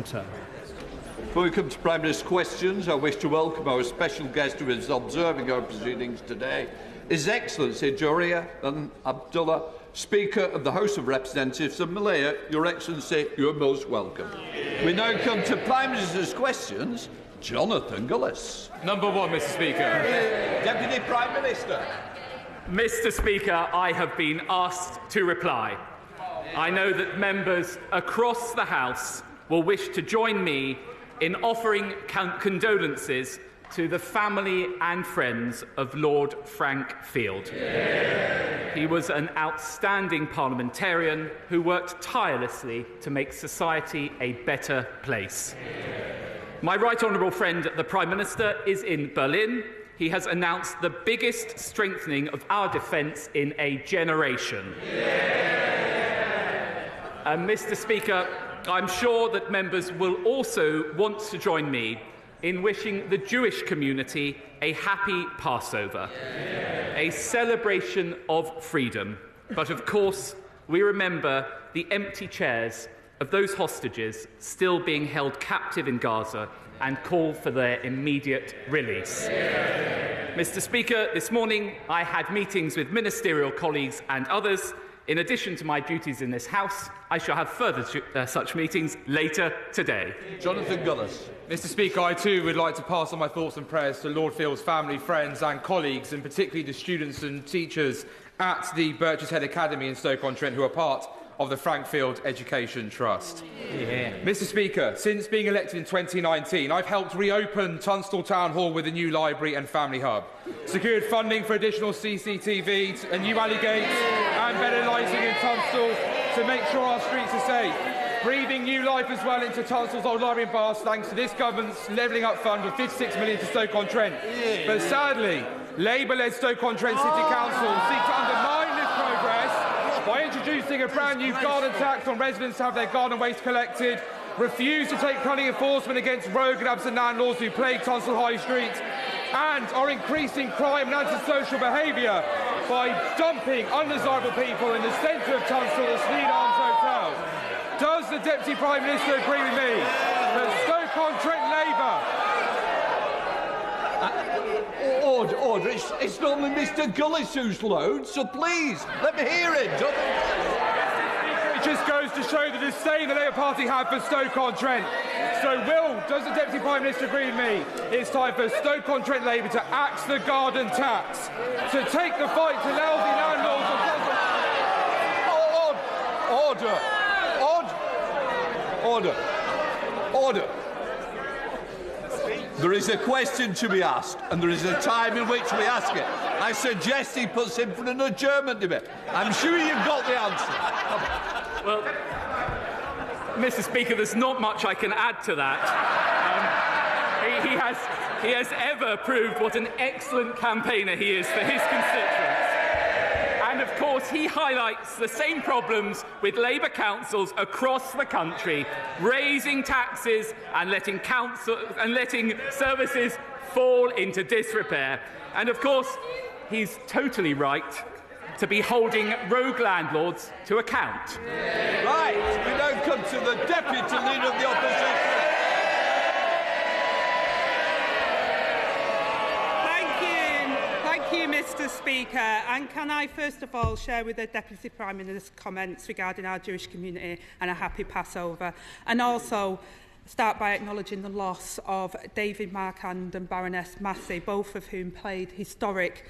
term. Before we come to Prime Minister's questions, I wish to welcome our special guest who is observing our proceedings today, His Excellency Joria and Abdullah, Speaker of the House of Representatives of Malaya. Your Excellency, you are most welcome. We now come to Prime Minister's questions. Jonathan Gullis. Number 1, Mr. Speaker. Deputy Prime Minister. Mr. Speaker, I have been asked to reply. I know that members across the House will wish to join me in offering condolences to the family and friends of Lord Frank Field. He was an outstanding parliamentarian who worked tirelessly to make society a better place. My right honourable friend, the Prime Minister, is in Berlin. He has announced the biggest strengthening of our defence in a generation. Mr. Speaker, I'm sure that members will also want to join me in wishing the Jewish community a happy Passover, a celebration of freedom. But of course, we remember the empty chairs of those hostages still being held captive in Gaza and call for their immediate release. Mr. Speaker, this morning I had meetings with ministerial colleagues and others. In addition to my duties in this House, I shall have further such meetings later today. Jonathan Gullis. Mr. Speaker, I too would like to pass on my thoughts and prayers to Lord Field's family, friends and colleagues, and particularly the students and teachers at the Birches Head Academy in Stoke-on-Trent who are part of the Frank Field Education Trust. Mr. Speaker, since being elected in 2019, I've helped reopen Tunstall Town Hall with a new library and family hub, secured funding for additional CCTV, a new alley gates and better lighting in Tunstall to make sure our streets are safe, breathing new life as well into Tunstall's old library in Bath thanks to this government's levelling up fund of £56 million to Stoke-on-Trent. But sadly, Labour-led Stoke-on-Trent City Council seek to undermine this progress by introducing a brand new garden tax on residents to have their garden waste collected, refuse to take planning enforcement against rogue and absent landlords who plague Tunstall High Street, and are increasing crime and antisocial behaviour by dumping undesirable people in the centre of Tunstall at Sneed Arms Hotel. Does the Deputy Prime Minister agree with me that Stoke-on-Trent Labour... Order. It's normally Mr. Gullis who's loud, so please, let me hear it. It just goes to show the disdain the Labour Party have for Stoke-on-Trent. So does the Deputy Prime Minister agree with me? It's time for Stoke-on-Trent Labour to axe the garden tax, to take the fight to lousy landlords of... Order. There is a question to be asked, and there is a time in which we ask it. I suggest he puts in for an adjournment debate. I'm sure you've got the answer. Well, Mr. Speaker, there's not much I can add to that. He has ever proved what an excellent campaigner he is for his constituents. And of course, he highlights the same problems with Labour councils across the country, raising taxes and letting services fall into disrepair. And of course, he's totally right to be holding rogue landlords to account. Right, we now come to the Deputy Leader of the Opposition. Thank you, Mr. Speaker. And can I first of all share with the Deputy Prime Minister's comments regarding our Jewish community and a happy Passover, and also start by acknowledging the loss of David Markand and Baroness Massey, both of whom made historic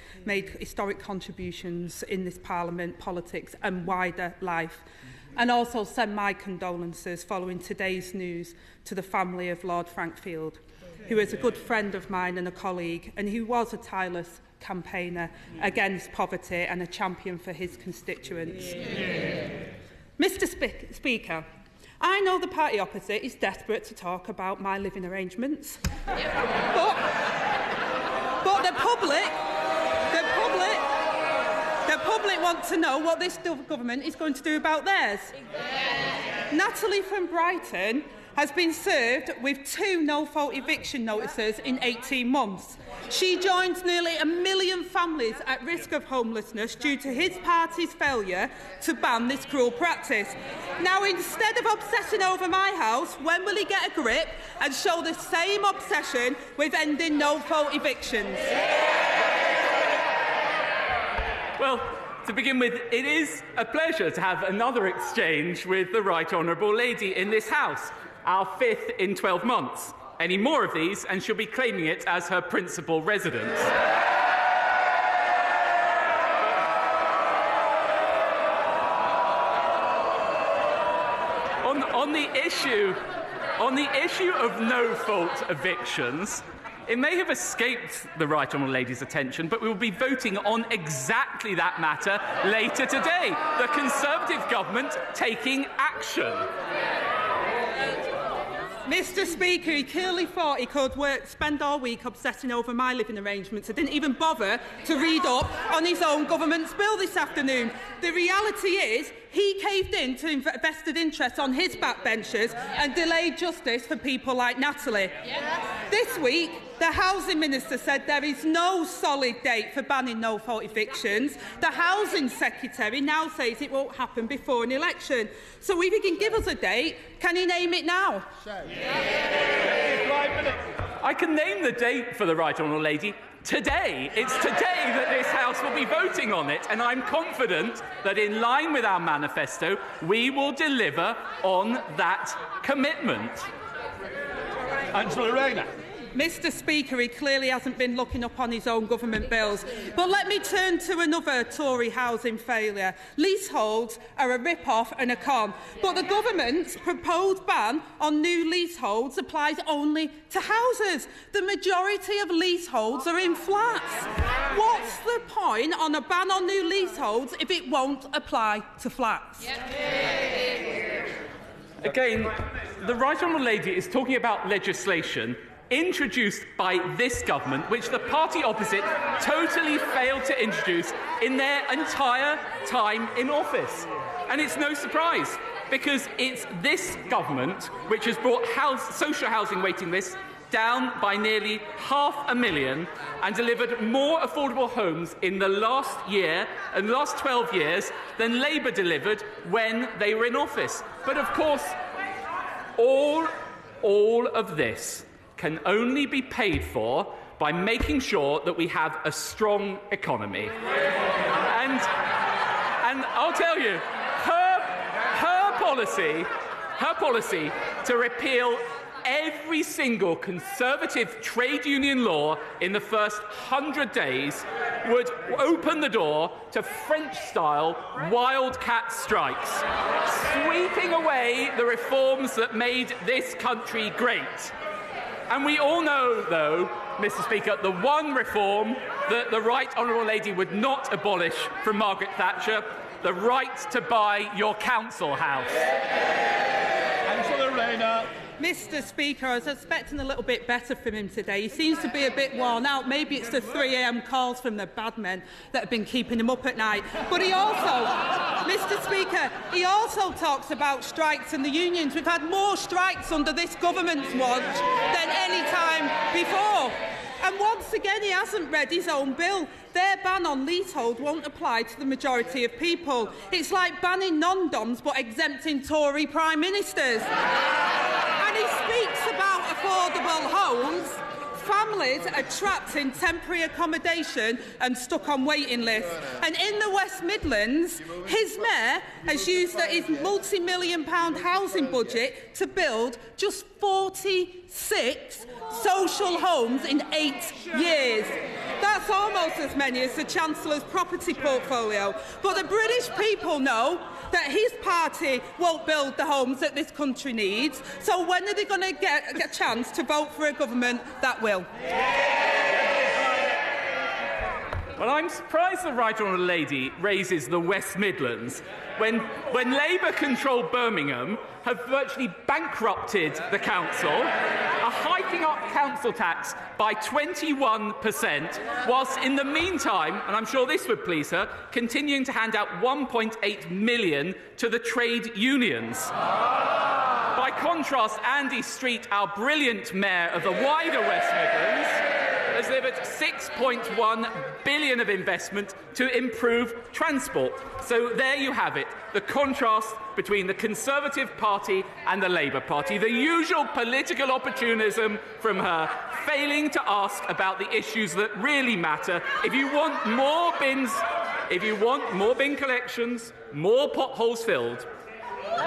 contributions in this Parliament, politics and wider life. And also send my condolences following today's news to the family of Lord Frank Field, who is a good friend of mine and a colleague, and who was a tireless campaigner against poverty and a champion for his constituents. Mr. Speaker, I know the party opposite is desperate to talk about my living arrangements, but the public want to know what this government is going to do about theirs. Natalie from Brighton has been served with 2 no-fault eviction notices in 18 months. She joins nearly 1 million families at risk of homelessness due to his party's failure to ban this cruel practice. Now, instead of obsessing over my house, when will he get a grip and show the same obsession with ending no-fault evictions? Well, to begin with, it is a pleasure to have another exchange with the Right Honourable Lady in this House, our 5th in 12 months. Any more of these, and she'll be claiming it as her principal residence. On the issue of no-fault evictions, it may have escaped the Right Honourable Lady's attention, but we will be voting on exactly that matter later today. The Conservative government taking action. Mr. Speaker, he clearly thought he could spend all week obsessing over my living arrangements and didn't even bother to read up on his own government's bill this afternoon. The reality is he caved in to vested interests on his backbenchers and delayed justice for people like Natalie. Yes. This week, the Housing Minister said there is no solid date for banning no-fault evictions. The Housing Secretary now says it won't happen before an election. So if he can give us a date, can he name it now? I can name the date for the Right Honourable Lady. Today. It's today that this House will be voting on it, and I'm confident that in line with our manifesto, we will deliver on that commitment. Angela Rayner. Mr. Speaker, he clearly hasn't been looking up on his own government bills. But let me turn to another Tory housing failure. Leaseholds are a rip-off and a con. But the government's proposed ban on new leaseholds applies only to houses. The majority of leaseholds are in flats. What's the point on a ban on new leaseholds if it won't apply to flats? Again, the Right Honourable Lady is talking about legislation introduced by this government, which the party opposite totally failed to introduce in their entire time in office. And it's no surprise, because it's this government which has brought social housing waiting lists down by nearly 500,000 and delivered more affordable homes in the last year and the last 12 years than Labour delivered when they were in office. But of course, all of this can only be paid for by making sure that we have a strong economy. And I'll tell you, her policy to repeal every single Conservative trade union law in the first 100 days would open the door to French-style wildcat strikes, sweeping away the reforms that made this country great. And we all know, though, Mr. Speaker, the one reform that the Right Honourable Lady would not abolish from Margaret Thatcher, the right to buy your council house. Angela Rayner. Mr. Speaker, I was expecting a little bit better from him today. He seems to be a bit worn out. Maybe it's the 3 a.m. calls from the bad men that have been keeping him up at night. But he also, Mr. Speaker, he also talks about strikes and the unions. We've had more strikes under this government's watch than any time before. And once again, he hasn't read his own bill. Their ban on leasehold won't apply to the majority of people. It's like banning non-doms but exempting Tory prime ministers. And he speaks about affordable homes. Families are trapped in temporary accommodation and stuck on waiting lists. And in the West Midlands, his mayor has used his multi-million-pound housing budget to build just 46 social homes in 8 years. That's almost as many as the Chancellor's property portfolio. But the British people know that his party won't build the homes that this country needs. So when are they going to get a chance to vote for a government that will? Well, I'm surprised the Right Honourable Lady raises the West Midlands when Labour-controlled Birmingham have virtually bankrupted the council, are hiking up council tax by 21%, whilst in the meantime, and I'm sure this would please her, continuing to hand out 1.8 million to the trade unions. By contrast, Andy Street, our brilliant mayor of the wider West Midlands, has delivered £6.1 billion of investment to improve transport. So there you have it, the contrast between the Conservative Party and the Labour Party. The usual political opportunism from her, failing to ask about the issues that really matter. If you want more bins, if you want more bin collections, more potholes filled,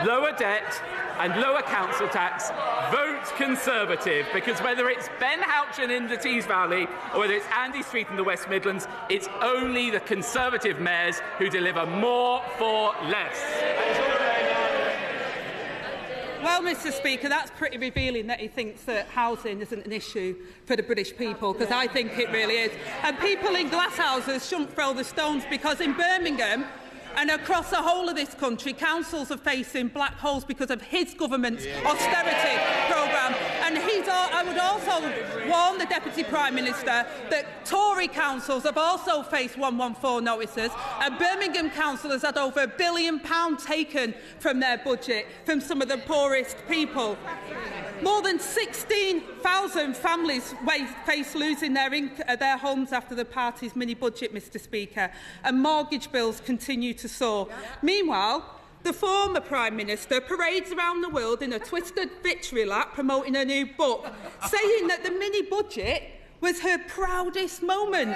lower debt and lower council tax, vote Conservative, because whether it's Ben Houchin in the Tees Valley or whether it's Andy Street in the West Midlands, it's only the Conservative mayors who deliver more for less. Well, Mr Speaker, that's pretty revealing that he thinks that housing isn't an issue for the British people, because I think it really is. And people in glass houses shouldn't throw the stones, because in Birmingham and across the whole of this country, councils are facing black holes because of his government's austerity programme. And I would also warn the Deputy Prime Minister that Tory councils have also faced 114 notices, and Birmingham Council has had over £1 billion taken from their budget from some of the poorest people. More than 16,000 families face losing their homes after the party's mini-budget, Mr Speaker, and mortgage bills continue to soar. Meanwhile, the former Prime Minister parades around the world in a twisted victory lap promoting a new book, saying that the mini-budget was her proudest moment.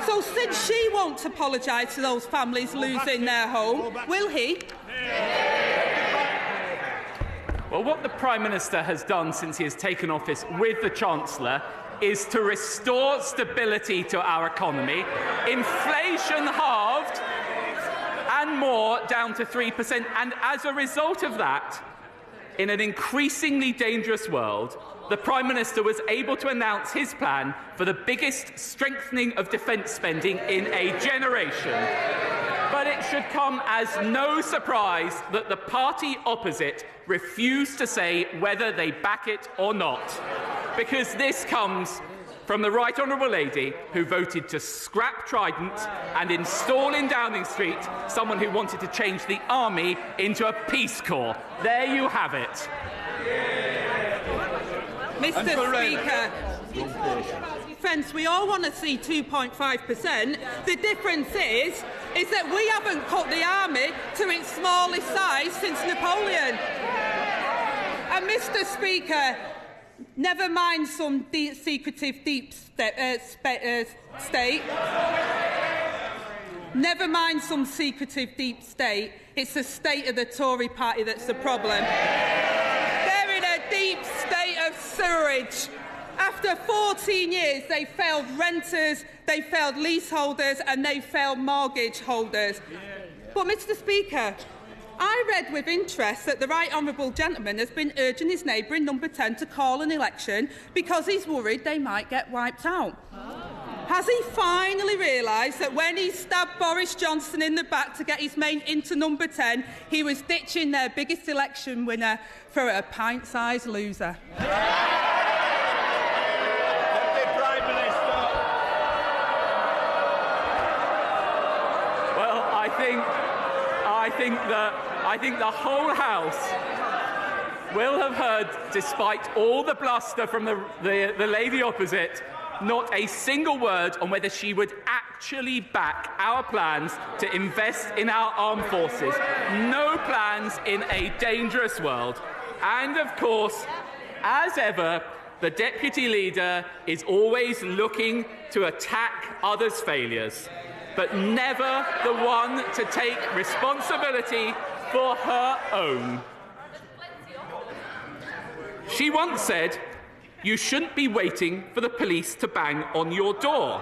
So since she won't apologise to those families losing their home, will he? Well, what the Prime Minister has done since he has taken office with the Chancellor is to restore stability to our economy, inflation halved and more down to 3%. And as a result of that, in an increasingly dangerous world, the Prime Minister was able to announce his plan for the biggest strengthening of defence spending in a generation. But it should come as no surprise that the party opposite refused to say whether they back it or not, because this comes from the Right Honourable Lady who voted to scrap Trident and install in Downing Street someone who wanted to change the army into a peace corps. There you have it. Mr Speaker, friends, we all want to see 2.5%. The difference is that we haven't cut the army to its smallest size since Napoleon. And Mr Speaker, never mind some secretive deep state. Never mind some secretive deep state. It's the state of the Tory party that's the problem. They're in a deep state of sewerage. After 14 years, they failed renters, they failed leaseholders, and they failed mortgage holders. But, Mr Speaker, I read with interest that the Right Honourable Gentleman has been urging his neighbour in Number 10 to call an election because he's worried they might get wiped out. Has he finally realised that when he stabbed Boris Johnson in the back to get his mate into Number 10, he was ditching their biggest election winner for a pint-sized loser? I think the whole House will have heard, despite all the bluster from the lady opposite, not a single word on whether she would actually back our plans to invest in our armed forces. No plans in a dangerous world. And, of course, as ever, the Deputy Leader is always looking to attack others' failures, but never the one to take responsibility for her own. She once said, "You shouldn't be waiting for the police to bang on your door.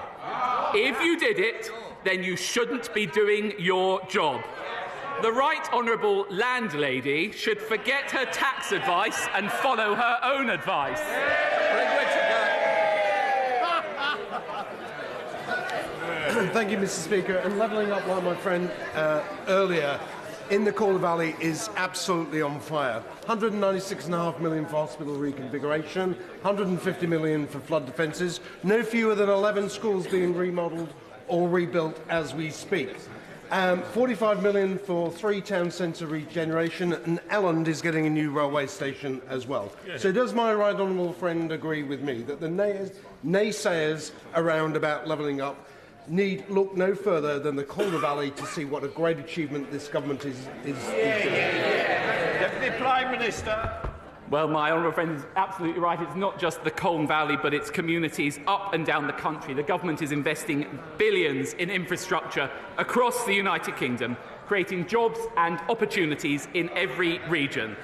If you did it, then you shouldn't be doing your job." The Right Honourable Landlady should forget her tax advice and follow her own advice. Thank you, Mr Speaker. And levelling up like my friend earlier, in the Calder Valley is absolutely on fire. £196.5 million for hospital reconfiguration, £150 million for flood defences, no fewer than 11 schools being remodelled or rebuilt as we speak. 45 million for 3 town centre regeneration, and Elland is getting a new railway station as well. So does my right honourable friend agree with me that the naysayers around about levelling up need look no further than the Calder Valley to see what a great achievement this government is doing? Deputy Prime Minister. Well, my honourable friend is absolutely right. It's not just the Colne Valley, but it's communities up and down the country. The government is investing billions in infrastructure across the United Kingdom, creating jobs and opportunities in every region.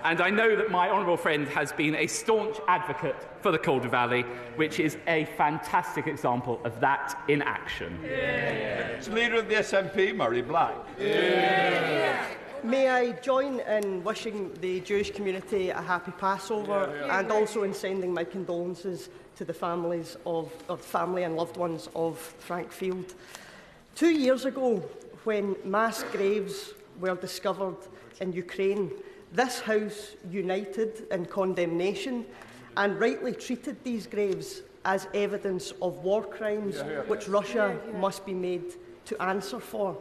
And I know that my honourable friend has been a staunch advocate for the Calder Valley, which is a fantastic example of that in action. It's Leader of the SNP, Murray Black. May I join in wishing the Jewish community a happy Passover and also in sending my condolences to the families of family and loved ones of Frank Field. 2 years ago, when mass graves were discovered in Ukraine, this House united in condemnation and rightly treated these graves as evidence of war crimes which Russia must be made to answer for.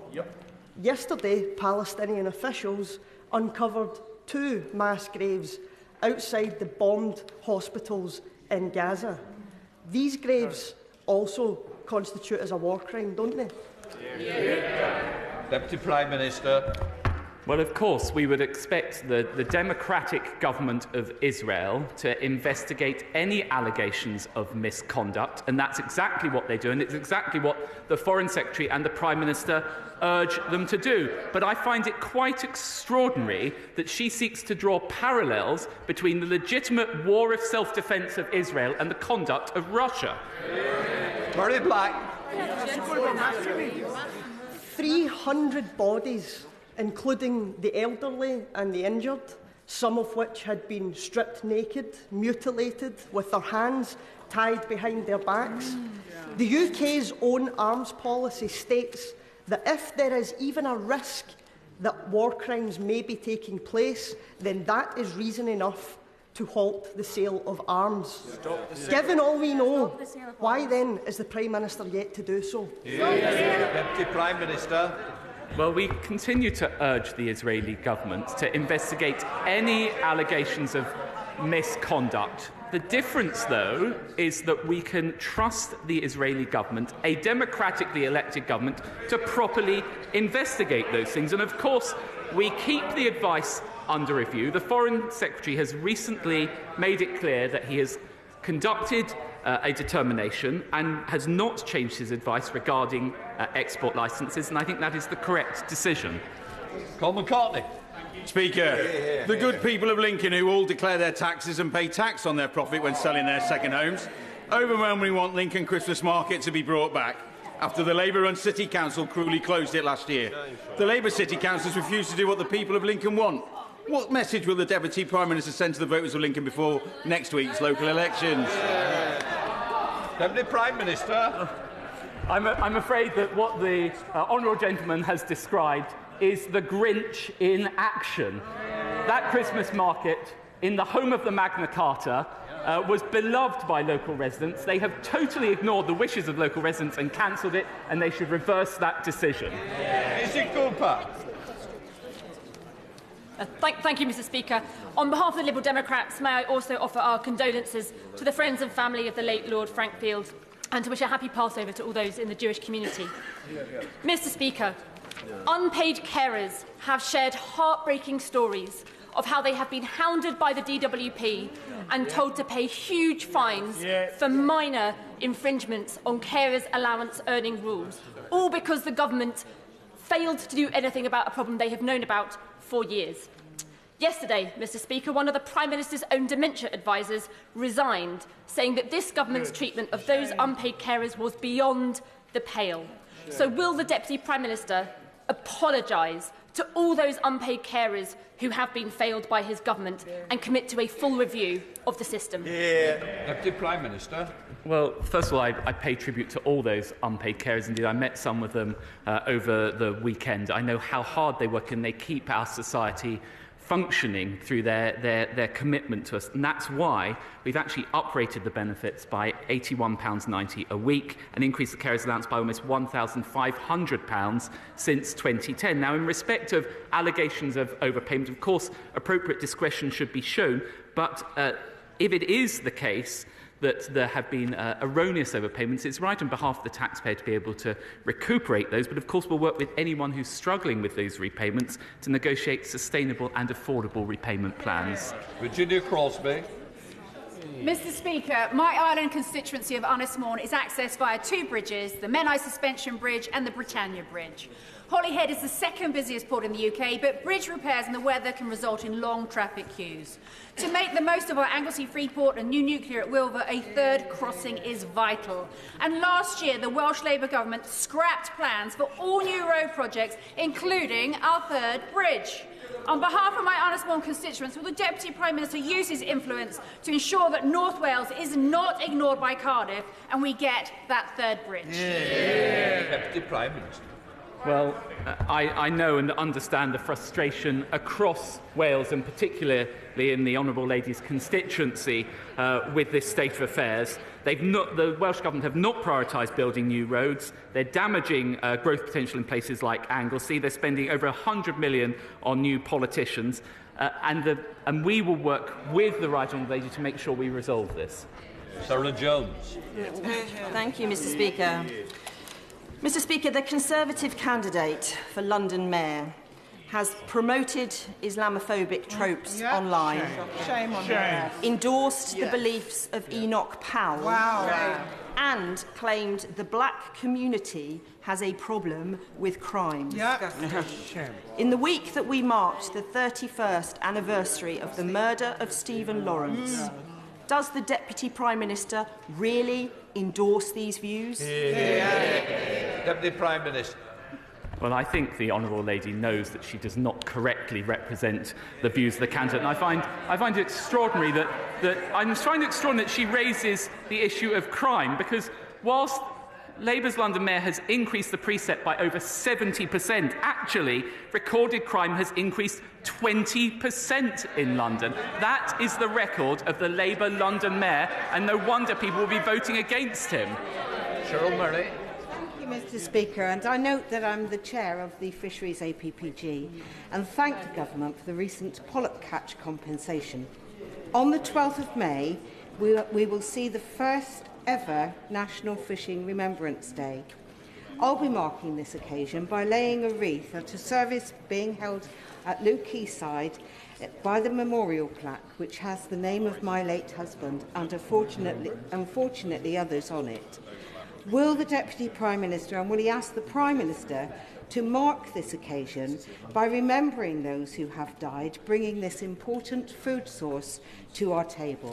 Yesterday, Palestinian officials uncovered 2 mass graves outside the bombed hospitals in Gaza. These graves also constitute as a war crime, don't they? Deputy Prime Minister. Well, of course, we would expect the democratic government of Israel to investigate any allegations of misconduct, and that's exactly what they do, and it's exactly what the Foreign Secretary and the Prime Minister urge them to do. But I find it quite extraordinary that she seeks to draw parallels between the legitimate war of self-defence of Israel and the conduct of Russia. Murray Black. 300 bodies, including the elderly and the injured, some of which had been stripped naked, mutilated, with their hands tied behind their backs. The UK's own arms policy states that if there is even a risk that war crimes may be taking place, then that is reason enough to halt the sale of arms. Given all we know, why then is the Prime Minister yet to do so? Deputy Prime Minister. Well, we continue to urge the Israeli government to investigate any allegations of misconduct. The difference, though, is that we can trust the Israeli government, a democratically elected government, to properly investigate those things. And, of course, we keep the advice under review. The Foreign Secretary has recently made it clear that he has conducted a determination and has not changed his advice regarding export licences, and I think that is the correct decision. Colin McCartney. Speaker, the good people of Lincoln who all declare their taxes and pay tax on their profit when selling their second homes overwhelmingly want Lincoln Christmas Market to be brought back after the Labour-run City Council cruelly closed it last year. The Labour City Councils refused to do what the people of Lincoln want. What message will the Deputy Prime Minister send to the voters of Lincoln before next week's local elections? Deputy Prime Minister. I'm afraid that what the honourable gentleman has described is the Grinch in action. That Christmas market, in the home of the Magna Carta, was beloved by local residents. They have totally ignored the wishes of local residents and cancelled it, and they should reverse that decision. Is it Cooper? Thank you, Mr. Speaker. On behalf of the Liberal Democrats, may I also offer our condolences to the friends and family of the late Lord Frank Field and to wish a happy Passover to all those in the Jewish community. Mr. Speaker, unpaid carers have shared heartbreaking stories of how they have been hounded by the DWP and told to pay huge fines for minor infringements on carers' allowance earning rules, all because the government failed to do anything about a problem they have known about for years. Yesterday, Mr. Speaker, one of the Prime Minister's own dementia advisers resigned, saying that this government's treatment of those unpaid carers was beyond the pale. So will the Deputy Prime Minister apologise to all those unpaid carers who have been failed by his government and commit to a full review of the system? Deputy Prime Minister. Well, first of all, I pay tribute to all those unpaid carers. Indeed, I met some of them over the weekend. I know how hard they work and they keep our society functioning through their commitment to us. And that's why we've actually uprated the benefits by £81.90 a week and increased the carers allowance by almost £1,500 since 2010. Now, in respect of allegations of overpayment, of course, appropriate discretion should be shown, but if it is the case that there have been erroneous overpayments, it's right on behalf of the taxpayer to be able to recuperate those. But of course, we'll work with anyone who's struggling with those repayments to negotiate sustainable and affordable repayment plans. Virginia Crosby. Mr Speaker, my Ireland constituency of Ashton-under-Lyne is accessed via two bridges, the Menai Suspension Bridge and the Britannia Bridge. Holyhead is the second busiest port in the UK, but bridge repairs and the weather can result in long traffic queues. To make the most of our Anglesey Freeport and new nuclear at Wilver, a third crossing is vital. And last year, the Welsh Labour government scrapped plans for all new road projects, including our third bridge. On behalf of my Ashton-under-Lyne constituents, will the Deputy Prime Minister use his influence to ensure that North Wales is not ignored by Cardiff and we get that third bridge? Deputy Prime Minister. Well, I know and understand the frustration across Wales, and particularly in the Honourable Lady's constituency, with this state of affairs. The Welsh Government have not prioritised building new roads. They're damaging growth potential in places like Anglesey. They're spending over £100 million on new politicians. And we will work with the Right Honourable Lady to make sure we resolve this. Sarah Jones. Thank you, Mr Speaker. Mr Speaker, the Conservative candidate for London Mayor has promoted Islamophobic tropes online, Shame on her. endorsed the beliefs of Enoch Powell, and claimed the black community has a problem with crime. In the week that we marked the 31st anniversary of the murder of Stephen Lawrence, does the Deputy Prime Minister really endorse these views? Deputy Prime Minister. Well, I think the Honourable Lady knows that she does not correctly represent the views of the candidate. And I find it extraordinary that she raises the issue of crime, because whilst Labour's London Mayor has increased the precept by over 70%, actually, recorded crime has increased 20% in London. That is the record of the Labour London Mayor, and no wonder people will be voting against him. Cheryl Murray. Thank you, Mr Speaker, and I note that I'm the chair of the Fisheries APPG and thank the Government for the recent pollock catch compensation. On the 12th of May, we will see the first ever National Fishing Remembrance Day. I'll be marking this occasion by laying a wreath at a service being held at Lew Quayside by the memorial plaque, which has the name of my late husband and unfortunately others on it. Will the Deputy Prime Minister, and will he ask the Prime Minister to mark this occasion by remembering those who have died, bringing this important food source to our table?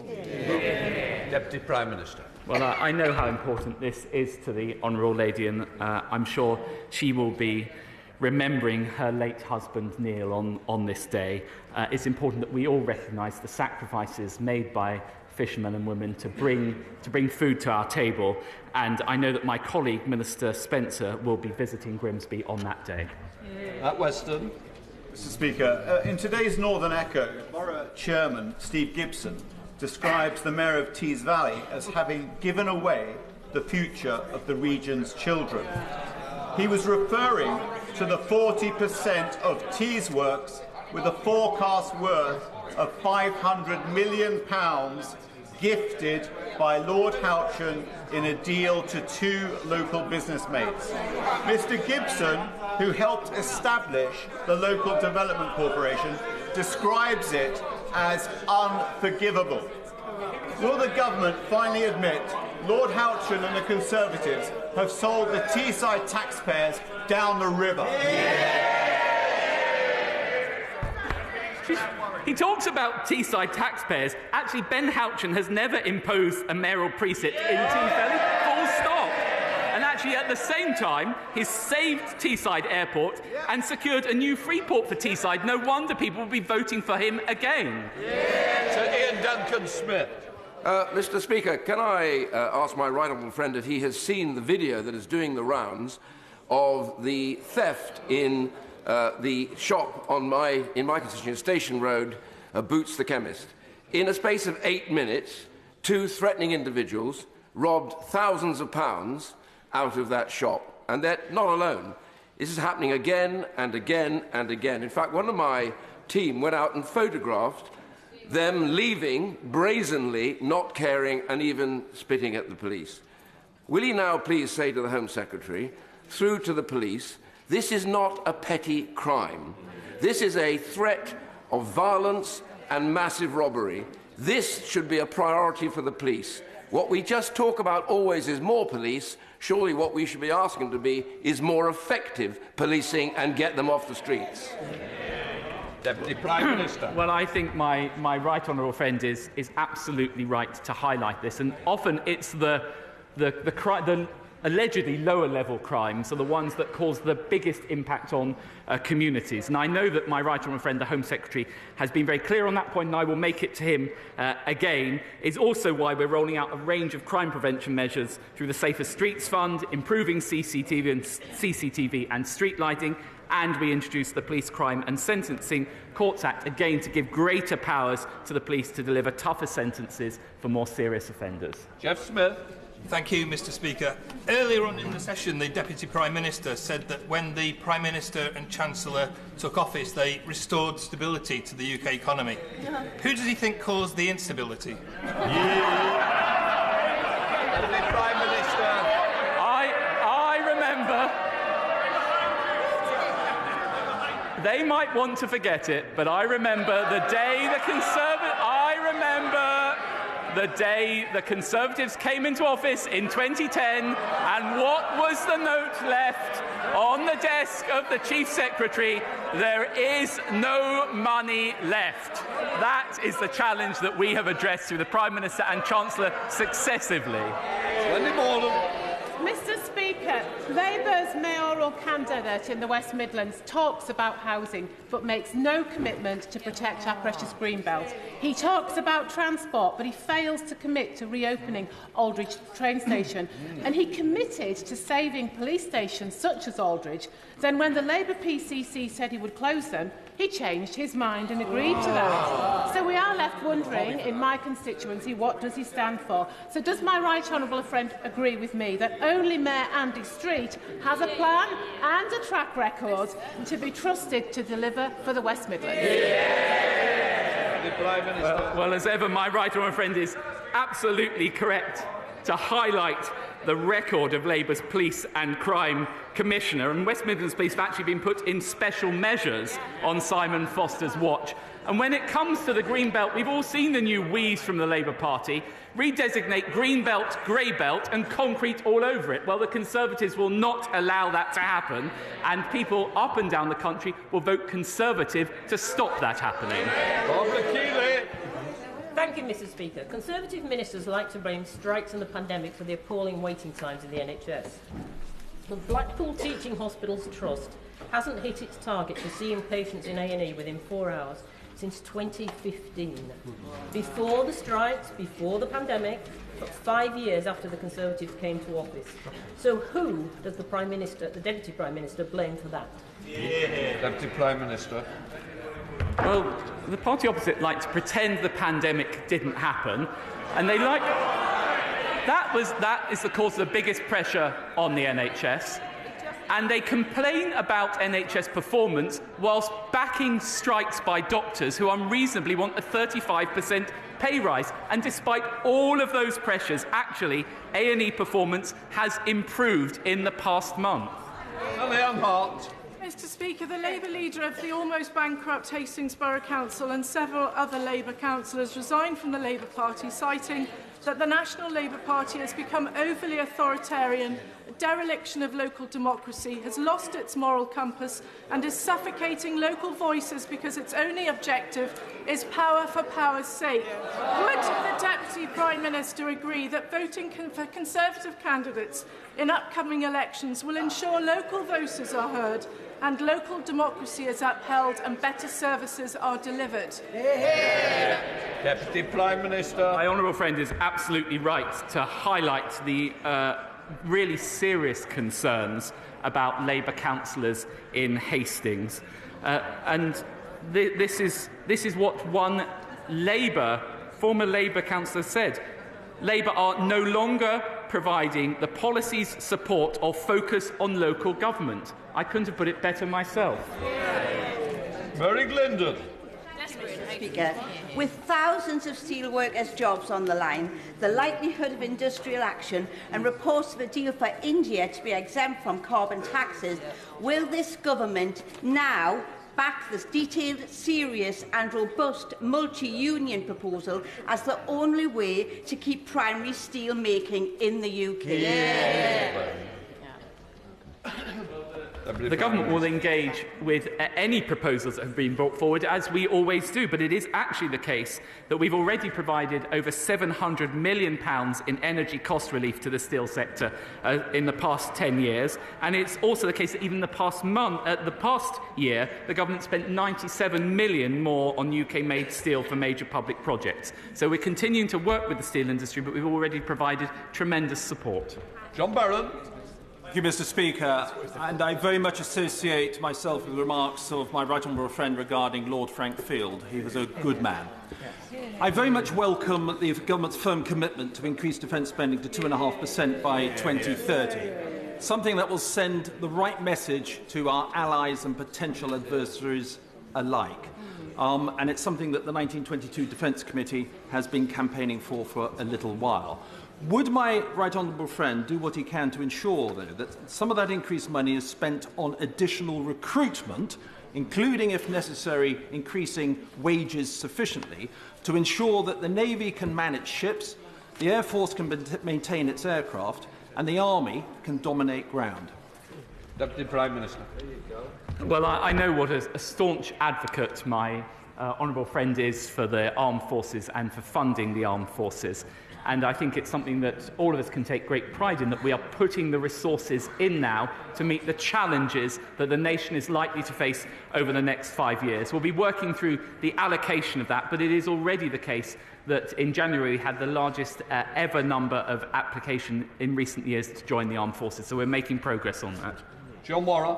Deputy Prime Minister. Well, I know how important this is to the Honourable Lady, and I'm sure she will be remembering her late husband, Neil, on this day. It's important that we all recognise the sacrifices made by fishermen and women to bring food to our table, and I know that my colleague Minister Spencer will be visiting Grimsby on that day. At Weston. Mr Speaker, in today's Northern Echo, Borough Chairman Steve Gibson describes the Mayor of Tees Valley as having given away the future of the region's children. He was referring to the 40% of Tees works with a forecast worth of £500 million gifted by Lord Houchin in a deal to two local business mates. Mr Gibson, who helped establish the Local Development Corporation, describes it as unforgivable. Will the government finally admit Lord Houchin and the Conservatives have sold the Teesside taxpayers down the river? He talks about Teesside taxpayers. Actually, Ben Houchin has never imposed a mayoral precept in Tees Valley, full stop. And actually, at the same time, he's saved Teesside Airport and secured a new free port for Teesside. No wonder people will be voting for him again. So Ian Duncan-Smith. Mr Speaker, can I ask my right honourable friend if he has seen the video that is doing the rounds of the theft in the shop in my constituency, Station Road, Boots the Chemist. In a space of 8 minutes, 2 threatening individuals robbed thousands of pounds out of that shop. And they're not alone. This is happening again and again and again. In fact, one of my team went out and photographed them leaving, brazenly, not caring, and even spitting at the police. Will you now please say to the Home Secretary, through to the police, this is not a petty crime. This is a threat of violence and massive robbery. This should be a priority for the police. What we just talk about always is more police. Surely what we should be asking to be is more effective policing and get them off the streets. Deputy Prime Minister. Well, I think my right honourable friend is absolutely right to highlight this, and often it's the allegedly lower-level crimes are the ones that cause the biggest impact on communities. And I know that my right honourable friend, the Home Secretary, has been very clear on that point, and I will make it to him again. Is also why we're rolling out a range of crime prevention measures through the Safer Streets Fund, improving CCTV and street lighting, and we introduced the Police Crime and Sentencing Courts Act, again to give greater powers to the police to deliver tougher sentences for more serious offenders. Jeff Smith. Thank you, Mr. Speaker. Earlier on in the session, the Deputy Prime Minister said that when the Prime Minister and Chancellor took office, they restored stability to the UK economy. Who does he think caused the instability? Deputy Prime Minister. I remember. They might want to forget it, but I remember the day the Conservatives came into office in 2010, and what was the note left on the desk of the Chief Secretary? There is no money left. That is the challenge that we have addressed through the Prime Minister and Chancellor successively. Mr. Speaker, Labour's mayoral candidate in the West Midlands talks about housing but makes no commitment to protect our precious Greenbelt. He talks about transport, but he fails to commit to reopening Aldridge train station. And he committed to saving police stations such as Aldridge. Then when the Labour PCC said he would close them, he changed his mind and agreed to that. So we are left wondering, in my constituency, what does he stand for? So does my right honourable friend agree with me that only Mayor Andy Street has a plan and a track record to be trusted to deliver for the West Midlands? Well, as ever, my right honourable friend is absolutely correct to highlight the record of Labour's Police and Crime Commissioner, and West Midlands Police have actually been put in special measures on Simon Foster's watch. And when it comes to the Greenbelt, we've all seen the new wheeze from the Labour Party, redesignate Greenbelt, Greybelt and concrete all over it. Well, the Conservatives will not allow that to happen, and people up and down the country will vote Conservative to stop that happening. Thank you, Mr. Speaker. Conservative ministers like to blame strikes and the pandemic for the appalling waiting times in the NHS. The Blackpool Teaching Hospitals Trust hasn't hit its target for seeing patients in A&E within 4 hours since 2015. Before the strikes, before the pandemic, but 5 years after the Conservatives came to office. So who does the Prime Minister, the Deputy Prime Minister, blame for that? Deputy Prime Minister. Well, the party opposite like to pretend the pandemic didn't happen, and they like... That is the cause of the biggest pressure on the NHS, and they complain about NHS performance whilst backing strikes by doctors who unreasonably want a 35% pay rise. And despite all of those pressures, actually, A&E performance has improved in the past month. Mr. Speaker, the Labour leader of the almost bankrupt Hastings Borough Council and several other Labour councillors resigned from the Labour Party, citing that the National Labour Party has become overly authoritarian, a dereliction of local democracy, has lost its moral compass and is suffocating local voices because its only objective is power for power's sake. Would the Deputy Prime Minister agree that voting for Conservative candidates in upcoming elections will ensure local voices are heard and local democracy is upheld and better services are delivered? Deputy Prime Minister. My honourable friend is absolutely right to highlight the really serious concerns about Labour councillors in Hastings. This is what one former Labour councillor said. Labour are no longer providing the policies, support or focus on local government. I couldn't have put it better myself. Mary Glendon. Speaker, with thousands of steelworkers' jobs on the line, the likelihood of industrial action and reports of a deal for India to be exempt from carbon taxes, will this government now back this detailed, serious and robust multi-union proposal as the only way to keep primary steel making in the UK? Yeah. The government will engage with any proposals that have been brought forward, as we always do, but it is actually the case that we've already provided over £700 million in energy cost relief to the steel sector in the past 10 years, and it's also the case that even the past year, the government spent £97 million more on UK-made steel for major public projects. So we're continuing to work with the steel industry, but we've already provided tremendous support. John Barron. Thank you, Mr. Speaker. And I very much associate myself with the remarks of my right honourable friend regarding Lord Frank Field. He was a good man. I very much welcome the government's firm commitment to increase defence spending to 2.5% by 2030, something that will send the right message to our allies and potential adversaries alike. And it's something that the 1922 Defence Committee has been campaigning for a little while. Would my right honourable friend do what he can to ensure, though, that some of that increased money is spent on additional recruitment, including, if necessary, increasing wages sufficiently, to ensure that the Navy can man its ships, the Air Force can maintain its aircraft, and the Army can dominate ground? Deputy Prime Minister. Well, I know what a staunch advocate my honourable friend is for the armed forces and for funding the armed forces. And I think it's something that all of us can take great pride in, that we are putting the resources in now to meet the challenges that the nation is likely to face over the next 5 years. We'll be working through the allocation of that, but it is already the case that in January we had the largest ever number of applications in recent years to join the armed forces. So we're making progress on that. John Warren.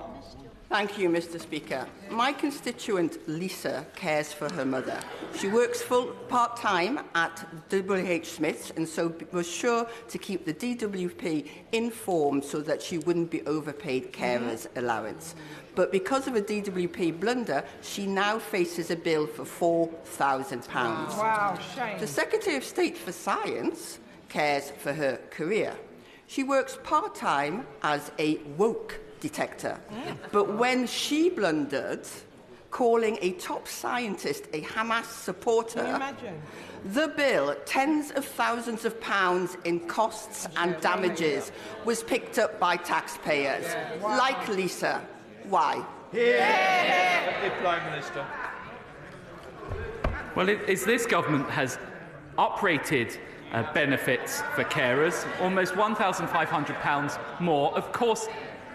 Thank you, Mr. Speaker. My constituent Lisa cares for her mother. She works part-time at WH Smith's and so was sure to keep the DWP informed so that she wouldn't be overpaid carers' allowance. But because of a DWP blunder, she now faces a bill for £4,000. Wow, shame. The Secretary of State for Science cares for her career. She works part-time as a woke detector. But when she blundered, calling a top scientist a Hamas supporter, can you imagine? The bill, tens of thousands of pounds in costs and damages, was picked up by taxpayers. Wow. Like Lisa. Why? Deputy Prime Minister. Well, it's this government has uprated benefits for carers, almost £1,500 more. Of course,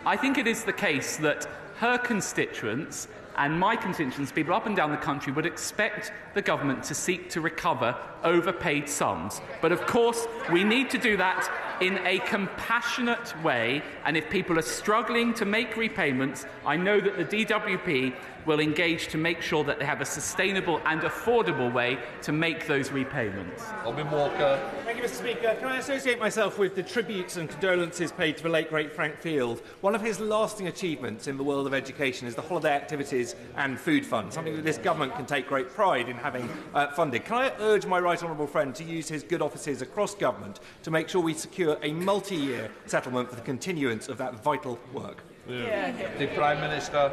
I think it is the case that her constituents and my constituents, people up and down the country, would expect the government to seek to recover overpaid sums. But of course, we need to do that in a compassionate way, and if people are struggling to make repayments, I know that the DWP will engage to make sure that they have a sustainable and affordable way to make those repayments. Robin Walker. Thank you, Mr. Speaker. Can I associate myself with the tributes and condolences paid to the late great Frank Field? One of his lasting achievements in the world of education is the holiday activities and food fund, something that this government can take great pride in having funded. Can I urge my right honourable friend to use his good offices across government to make sure we secure a multi-year settlement for the continuance of that vital work? The Prime Minister.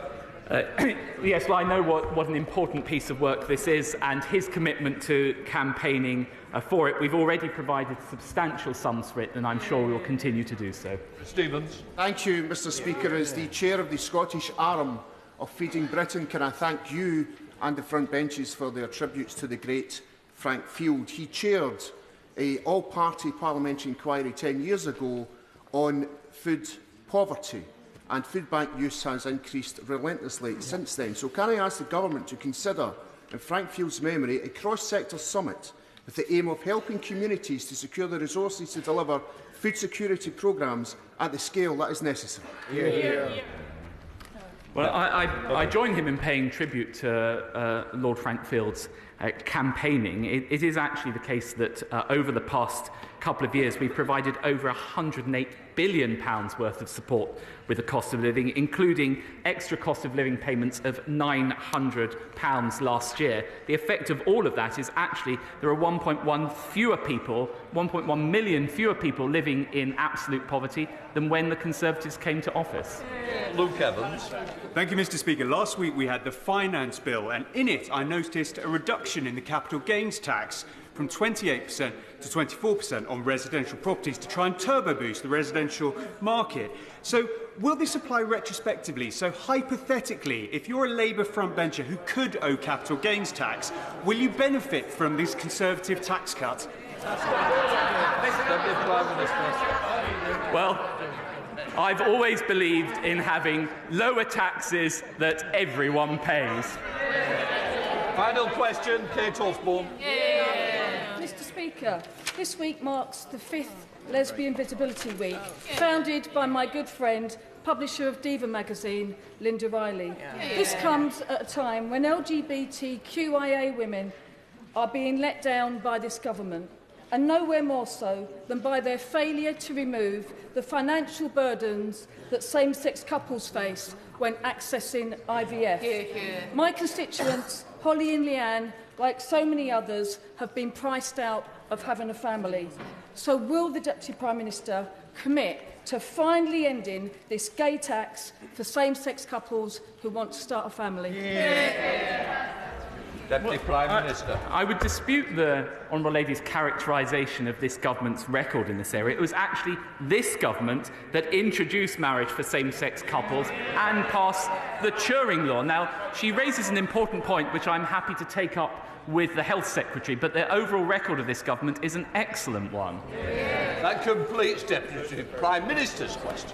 Yes, well, I know what an important piece of work this is, and his commitment to campaigning for it. We've already provided substantial sums for it, and I'm sure we will continue to do so. Stevens. Thank you, Mr. Speaker. As the chair of the Scottish arm of Feeding Britain, can I thank you and the front benches for their tributes to the great Frank Field. He chaired an all-party parliamentary inquiry 10 years ago on food poverty, and food bank use has increased relentlessly since then. So can I ask the government to consider, in Frank Field's memory, a cross-sector summit with the aim of helping communities to secure the resources to deliver food security programmes at the scale that is necessary. Well, I join him in paying tribute to Lord Frank Field's campaigning. It is actually the case that over the past couple of years we've provided over £108 billion worth of support with the cost of living, including extra cost of living payments of £900 last year. The effect of all of that is actually there are 1.1 million fewer people living in absolute poverty than when the Conservatives came to office. Luke Evans. Thank you, Mr. Speaker. Last week we had the Finance Bill, and in it I noticed a reduction in the capital gains tax from 28% to 24% on residential properties to try and turbo boost the residential market. So will this apply retrospectively? So hypothetically, if you're a Labour frontbencher who could owe capital gains tax, will you benefit from this Conservative tax cut? Well, I've always believed in having lower taxes that everyone pays. Final question, Kate Osborne. Mr. Speaker, this week marks the 5th Lesbian Visibility Week, founded by my good friend, publisher of Diva magazine, Linda Riley. This comes at a time when LGBTQIA women are being let down by this government, and nowhere more so than by their failure to remove the financial burdens that same-sex couples face when accessing IVF. My constituents, Holly and Leanne, like so many others, have been priced out of having a family. So will the Deputy Prime Minister commit to finally ending this gay tax for same-sex couples who want to start a family? Deputy Prime Minister. I would dispute the Honourable Lady's characterisation of this government's record in this area. It was actually this government that introduced marriage for same-sex couples and passed the Turing Law. Now, she raises an important point which I'm happy to take up with the Health Secretary, but the overall record of this government is an excellent one. That completes Deputy Prime Minister's question.